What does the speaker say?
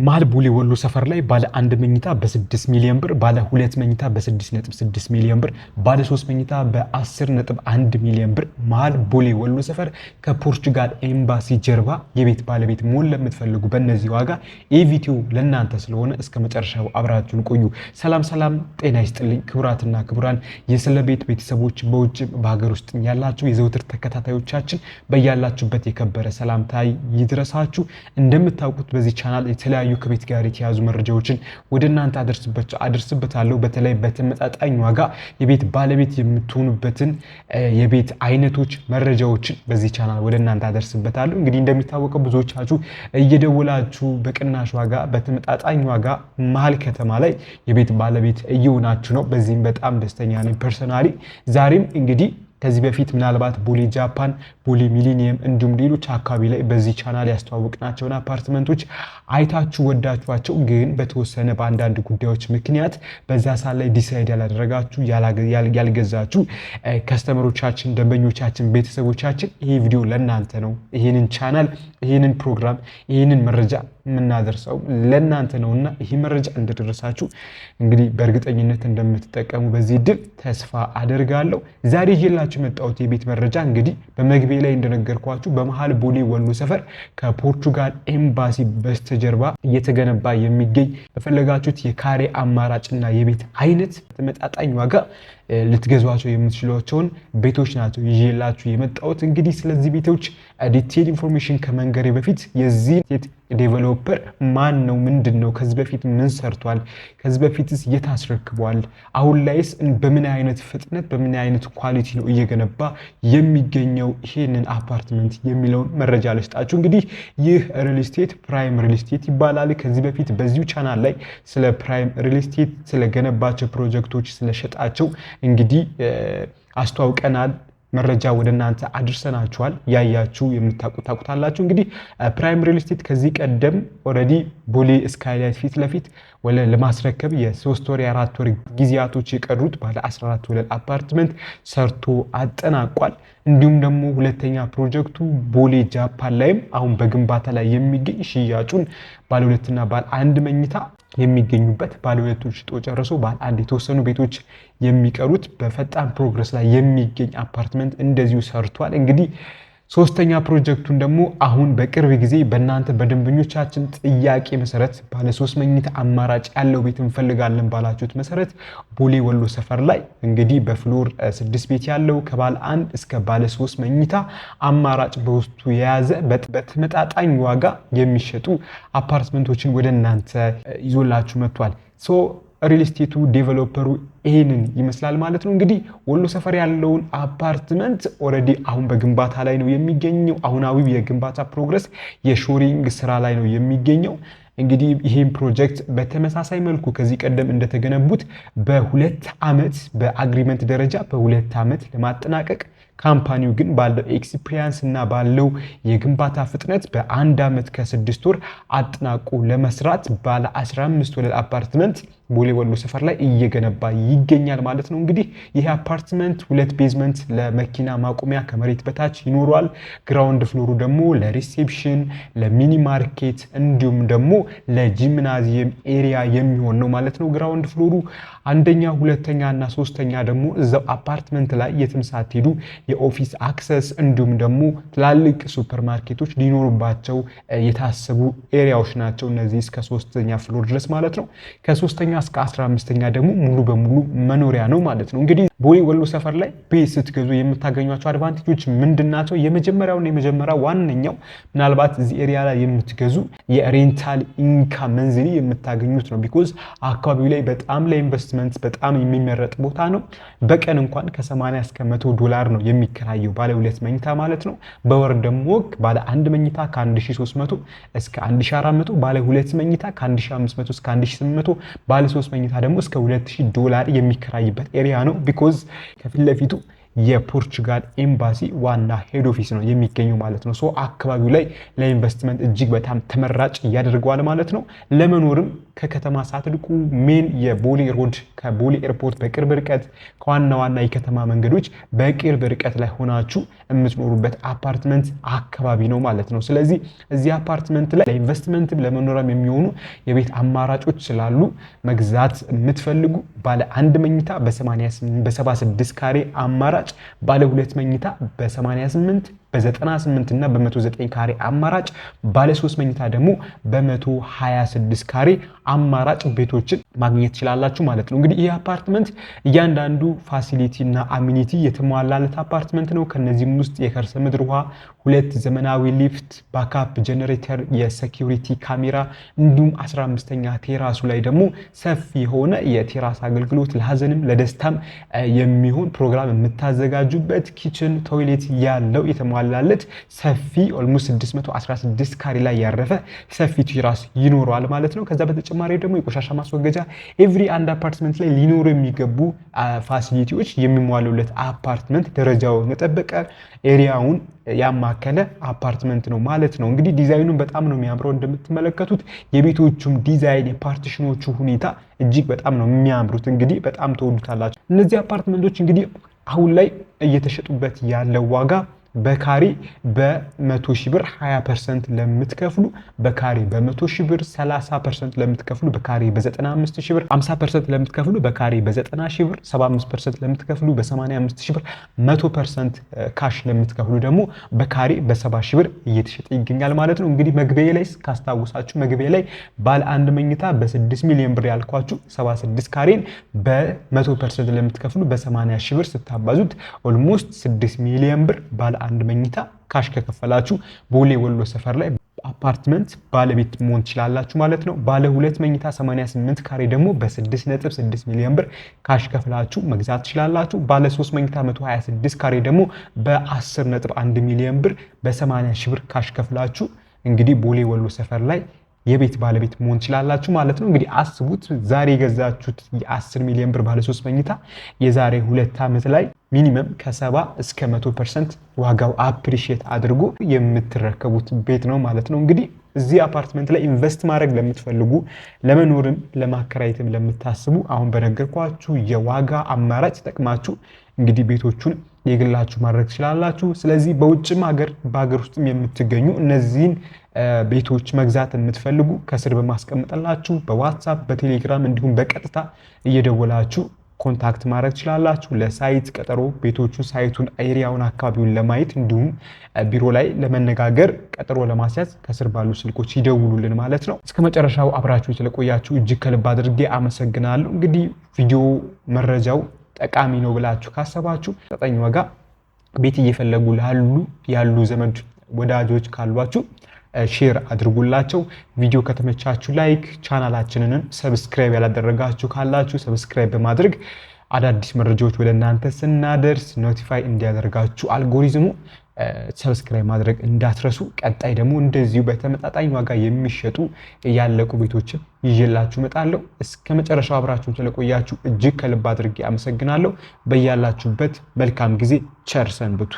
መሃል ቦሌ ወሎ ሰፈር ላይ ባለ 1 መኝታ በ6 ሚሊዮን ብር፣ ባለ 2 መኝታ በ6.6 ሚሊዮን ብር፣ ባለ 3 መኝታ በ10.1 ሚሊዮን ብር መሃል ቦሌ ወሎ ሰፈር ከፖርቹጋል ኤምባሲ ጀርባ የቤት ባለቤት መሆን ለምትፈልጉ በእነዚህ ዋጋ ኤቪቲው ለእናንተ ስለሆነ እስከ መጨረሻው አብራችሁን ቆዩ። ሰላም ጤና ይስጥልኝ ክቡራትና ክቡራን የስለ ቤት ቤተሰቦች በውጭ በሀገር ውስጥ ያላችሁ የዘውትር ተከታታዮቻችን በያላችሁበት የከበረ ሰላምታ ይድረሳችሁ። እንደምታውቁት በዚህ ቻናል የተለያዩ ከቤት ጋር የተያዙ መረጃዎችን ወደ እናንተ አደርስበታለሁ። በተለይ በተመጣጣኝ ዋጋ የቤት ባለቤት የምትሆኑበትን የቤት አይነቶች መረጃዎችን በዚህ ቻናል ወደ እናንተ አደርስበታለሁ። እንግዲህ እንደሚታወቀው ብዙዎቻችሁ እየደወላችሁ በቅናሽ ዋጋ በተመጣጣኝ ዋጋ መሃል ከተማ ላይ የቤት ባለቤት እየሆናችሁ ነው። በዚህም በጣም ደስተኛ ነኝ ፐርሰናሊ። ዛሬም እንግዲህ ከዚህ በፊት ምናልባት ቦሌ ጃፓን፣ ቦሌ ሚሊኒየም እንዲሁም ሌሎች አካባቢ ላይ በዚህ ቻናል ያስተዋወቅናቸውን አፓርትመንቶች አይታችሁ ወዳችኋቸው ግን በተወሰነ በአንዳንድ ጉዳዮች ምክንያት በዛ ሰዓት ላይ ዲሳይድ ያላደረጋችሁ ያልገዛችሁ ከስተመሮቻችን፣ ደንበኞቻችን፣ ቤተሰቦቻችን ይሄ ቪዲዮ ለእናንተ ነው። ይሄንን ቻናል ይሄንን ፕሮግራም ይሄንን መረጃ የምናደርሰው ለእናንተ ነውና ይሄ መረጃ እንደደረሳችሁ እንግዲህ በእርግጠኝነት እንደምትጠቀሙ በዚህ ድል ተስፋ አደርጋለሁ። ዛሬ ይዤላችሁ የመጣሁት የቤት መረጃ እንግዲህ በመግቢያ ላይ እንደነገርኳችሁ በመሃል ቦሌ ወሎ ሰፈር ከፖርቹጋል ኤምባሲ በስተጀርባ እየተገነባ የሚገኝ በፈለጋችሁት የካሬ አማራጭና የቤት አይነት ተመጣጣኝ ዋጋ ልትገዟቸው የምትችሏቸውን ቤቶች ናቸው ይዤላችሁ የመጣሁት። እንግዲህ ስለዚህ ቤቶች ዲቴል ኢንፎርሜሽን ከመንገሬ በፊት የዚህ ዴቨሎፐር ማን ነው? ምንድን ነው? ከዚህ በፊት ምን ሰርቷል? ከዚህ በፊትስ የት አስረክቧል? አሁን ላይስ በምን አይነት ፍጥነት በምን አይነት ኳሊቲ ነው እየገነባ የሚገኘው ይሄንን አፓርትመንት የሚለውን መረጃ ልስጣችሁ። እንግዲህ ይህ ሪል ስቴት ፕራይም ሪል ስቴት ይባላል። ከዚህ በፊት በዚሁ ቻናል ላይ ስለ ፕራይም ሪል ስቴት ስለገነባቸው ፕሮጀክቶች ስለሸጣቸው እንግዲህ አስተዋውቀናል። መረጃ ወደ እናንተ አድርሰናችኋል። ያያችሁ የምታውቁታላችሁ። እንግዲህ ፕራይም ሪል ስቴት ከዚህ ቀደም ኦልሬዲ ቦሌ ስካይላይት ፊት ለፊት ለማስረከብ የ3 ወር የ4 ወር ጊዜያቶች የቀሩት ባለ 14 ወለል አፓርትመንት ሰርቶ አጠናቋል። እንዲሁም ደግሞ ሁለተኛ ፕሮጀክቱ ቦሌ ጃፓን ላይም አሁን በግንባታ ላይ የሚገኝ ሽያጩን ባለ 2 እና ባለ 1 መኝታ የሚገኙበት ባለ 2ቱ ሽጦ ጨርሶ ባለ 1 የተወሰኑ ቤቶች የሚቀሩት በፈጣን ፕሮግረስ ላይ የሚገኝ አፓርትመንት እንደዚሁ ሰርቷል። እንግዲህ ሶስተኛ ፕሮጀክቱን ደግሞ አሁን በቅርብ ጊዜ በእናንተ በደንበኞቻችን ጥያቄ መሰረት ባለ 3 መኝታ አማራጭ ያለው ቤት እንፈልጋለን ባላችሁት መሰረት ቦሌ ወሎ ሰፈር ላይ እንግዲህ በፍሎር 6 ቤት ያለው ከባለ 1 እስከ ባለ 3 መኝታ አማራጭ በውስጡ የያዘ በተመጣጣኝ ዋጋ የሚሸጡ አፓርትመንቶችን ወደ እናንተ ይዞላችሁ መጥቷል። ሪል ስቴቱ ዴቨሎፐሩ ይሄንን ይመስላል ማለት ነው። እንግዲህ ወሎ ሰፈር ያለውን አፓርትመንት ኦልሬዲ አሁን በግንባታ ላይ ነው የሚገኘው። አሁናዊ የግንባታ ፕሮግረስ የሾሪንግ ስራ ላይ ነው የሚገኘው። እንግዲህ ይሄን ፕሮጀክት በተመሳሳይ መልኩ ከዚህ ቀደም እንደተገነቡት በ2 ዓመት በአግሪመንት ደረጃ በ2 ዓመት ለማጠናቀቅ ካምፓኒው ግን ባለው ኤክስፒሪየንስ እና ባለው የግንባታ ፍጥነት በ1 ዓመት ከ6 ወር አጠናቆ ለመስራት ባለ 15 ወለል አፓርትመንት ቦሌ ወሎ ሰፈር ላይ እየገነባ ይገኛል ማለት ነው። እንግዲህ ይሄ አፓርትመንት 2 ቤዝመንት ለመኪና ማቆሚያ ከመሬት በታች ይኖረዋል። ግራውንድ ፍሎሩ ደግሞ ለሪሴፕሽን፣ ለሚኒ ማርኬት እንዲሁም ደግሞ ለጂምናዚየም ኤሪያ የሚሆን ነው ማለት ነው። ግራውንድ ፍሎሩ አንደኛ፣ ሁለተኛ እና ሶስተኛ ደግሞ እዛው አፓርትመንት ላይ የትም ሳትሄዱ የኦፊስ አክሰስ እንዲሁም ደግሞ ትላልቅ ሱፐርማርኬቶች ሊኖሩባቸው የታሰቡ ኤሪያዎች ናቸው። እነዚህ እስከ 3ኛ ፍሎር ድረስ ማለት ነው። ከ3ኛ እስከ 15ኛ ደግሞ ሙሉ በሙሉ መኖሪያ ነው ማለት ነው። እንግዲህ ቦሌ ወሎ ሰፈር ላይ ቤት ስትገዙ የምታገኟቸው አድቫንቴጆች ምንድናቸው? የመጀመሪያው ዋነኛው ምናልባት እዚህ ኤሪያ ላይ የምትገዙ የሬንታል ኢንካም መንዝሊ የምታገኙት ነው። ቢኮዝ አካባቢው ላይ በጣም ለኢንቨስትመንት በጣም የሚመረጥ ቦታ ነው። በቀን እንኳን ከ80 እስከ $100 ነው የሚከራየው ባለ 2 መኝታ ማለት ነው። በወር ደግሞ ባለ 1 መኝታ ከ1300 እስከ 1400፣ ባለ 2 መኝታ ከ1500 እስከ 1800፣ ባለ 3 መኝታ ደግሞ እስከ $2000 የሚከራይበት ኤሪያ ነው። ቢኮዝ ከፊት ለፊቱ የፖርቹጋል ኤምባሲ ዋና ሄድ ኦፊስ ነው የሚገኘው ማለት ነው። ሶ አካባቢው ላይ ለኢንቨስትመንት እጅግ በጣም ተመራጭ ያደርገዋል ማለት ነው። ለመኖርም ከከተማ ሳትርቁ ሜን የቦሌ ሮድ ከቦሌ ኤርፖርት በቅርብ ርቀት ከዋና ዋና የከተማ መንገዶች በቅርብ ርቀት ላይ ሆናችሁ የምትኖሩበት አፓርትመንት አካባቢ ነው ማለት ነው። ስለዚህ እዚህ አፓርትመንት ላይ ለኢንቨስትመንትም ለመኖሪያም የሚሆኑ የቤት አማራጮች ስላሉ መግዛት የምትፈልጉ ባለ 1 መኝታ በ76 ካሬ አማራጭ፣ ባለ 2 መኝታ በ88 በ98 እና በ109 ካሬ አማራጭ፣ ባለ 3 መኝታ ደግሞ በ126 ካሬ አማራጭ ቤቶችን ማግኘት ትችላላችሁ ማለት ነው። እንግዲህ ይህ አፓርትመንት እያንዳንዱ ፋሲሊቲ እና አሚኒቲ የተሟላለት አፓርትመንት ነው። ከነዚህም ውስጥ የከርሰ ምድር ውሃ፣ 2 ዘመናዊ ሊፍት፣ ባካፕ ጀነሬተር፣ የሴኩሪቲ ካሜራ እንዲሁም 15ኛ ቴራሱ ላይ ደግሞ ሰፊ የሆነ የቴራስ አገልግሎት ለሀዘንም ለደስታም የሚሆን ፕሮግራም የምታዘጋጁበት ኪችን ቶይሌት ያለው የተሟላለት ሰፊ ኦልሞስት 616 ካሬ ላይ ያረፈ ሰፊ ቴራስ ይኖረዋል ማለት ነው። ከዛ በተጨማሪ ደግሞ የቆሻሻ ማስወገጃ ኤቭሪ አንድ አፓርትመንት ላይ ሊኖሩ የሚገቡ ፋሲሊቲዎች የሚሟሉለት አፓርትመንት ደረጃውን የጠበቀ ኤሪያውን ያማከለ አፓርትመንት ነው ማለት ነው። እንግዲህ ዲዛይኑን በጣም ነው የሚያምረው። እንደምትመለከቱት የቤቶቹም ዲዛይን የፓርቲሽኖቹ ሁኔታ እጅግ በጣም ነው የሚያምሩት። እንግዲህ በጣም ተወዱታላችሁ። እነዚህ አፓርትመንቶች እንግዲህ አሁን ላይ እየተሸጡበት ያለው ዋጋ በካሬ በ100 ሺህ ብር 20% ለምትከፍሉ በካሬ በ100 ሺህ ብር 30% ለምትከፍሉ በካሬ በ95 ሺህ ብር 50% ለምትከፍሉ በካሬ በ90 ሺህ ብር 75% ለምትከፍሉ በ85 ሺህ ብር 100% ካሽ ለምትከፍሉ ደግሞ በካሬ በ70 ሺህ ብር እየተሸጠ ይገኛል ማለት ነው። እንግዲህ መግቢያ ላይ ካስታውሳችሁ መግቢያ ላይ ባለ 1 መኝታ በ6 ሚሊዮን ብር ያልኳችሁ 76 ካሬን በ100% ለምትከፍሉ በ80 ሺህ ብር ስታባዙት ኦልሞስት 6 ሚሊዮን ብር ባለ 1 መኝታ ካሽ ከከፈላችሁ ቦሌ ወሎ ሰፈር ላይ አፓርትመንት ባለቤት መሆን ትችላላችሁ ማለት ነው። ባለ 2 መኝታ 88 ካሬ ደግሞ በ6.6 ሚሊዮን ብር ካሽ ከፍላችሁ መግዛት ትችላላችሁ። ባለ 3 መኝታ 126 ካሬ ደግሞ በ10.1 ሚሊዮን ብር በ80 ሺህ ብር ካሽ ከፍላችሁ እንግዲህ ቦሌ ወሎ ሰፈር ላይ የቤት ባለቤት መሆን ትችላላችሁ ማለት ነው። እንግዲህ አስቡት ዛሬ የገዛችሁት የ10 ሚሊዮን ብር ባለ 3 መኝታ የዛሬ 2 ዓመት ላይ ሚኒመም ከ70 እስከ 100% ዋጋው አፕሪሺየት አድርጎ የምትረከቡት ቤት ነው ማለት ነው። እንግዲህ እዚህ አፓርትመንት ላይ ኢንቨስት ማድረግ ለምትፈልጉ ለመኖርም ለማከራየትም ለምታስቡ አሁን በነገርኳችሁ የዋጋ አማራጭ ተጠቅማችሁ እንግዲህ ቤቶቹን የግላችሁ ማድረግ ትችላላችሁ። ስለዚህ በውጭም ሀገር በሀገር ውስጥም የምትገኙ እነዚህን ቤቶች መግዛት የምትፈልጉ ከስር በማስቀመጥላችሁ በዋትሳፕ በቴሌግራም እንዲሁም በቀጥታ እየደወላችሁ ኮንታክት ማድረግ ትችላላችሁ። ለሳይት ቀጠሮ ቤቶቹን ሳይቱን ኤሪያውን አካባቢውን ለማየት እንዲሁም ቢሮ ላይ ለመነጋገር ቀጠሮ ለማስያዝ ከስር ባሉ ስልኮች ይደውሉልን ማለት ነው። እስከ መጨረሻው አብራችሁ ስለቆያችሁ እጅግ ከልብ አድርጌ አመሰግናለሁ። እንግዲህ ቪዲዮ መረጃው ጠቃሚ ነው ብላችሁ ካሰባችሁ ተጠኝ ዋጋ ቤት እየፈለጉ ያሉ ዘመድ ወዳጆች ካሏችሁ ሼር አድርጉላቸው። ቪዲዮ ከተመቻችሁ ላይክ፣ ቻናላችንን ሰብስክራይብ ያላደረጋችሁ ካላችሁ ሰብስክራይብ በማድረግ አዳዲስ መረጃዎች ወደ እናንተ ስናደርስ ኖቲፋይ እንዲያደርጋችሁ አልጎሪዝሙ ሰብስክራይብ ማድረግ እንዳትረሱ። ቀጣይ ደግሞ እንደዚሁ በተመጣጣኝ ዋጋ የሚሸጡ ያለቁ ቤቶችን ይዤላችሁ እመጣለሁ። እስከ መጨረሻው አብራችሁን ስለቆያችሁ እጅግ ከልብ አድርጌ አመሰግናለሁ። በያላችሁበት መልካም ጊዜ ቸር ሰንብቱ።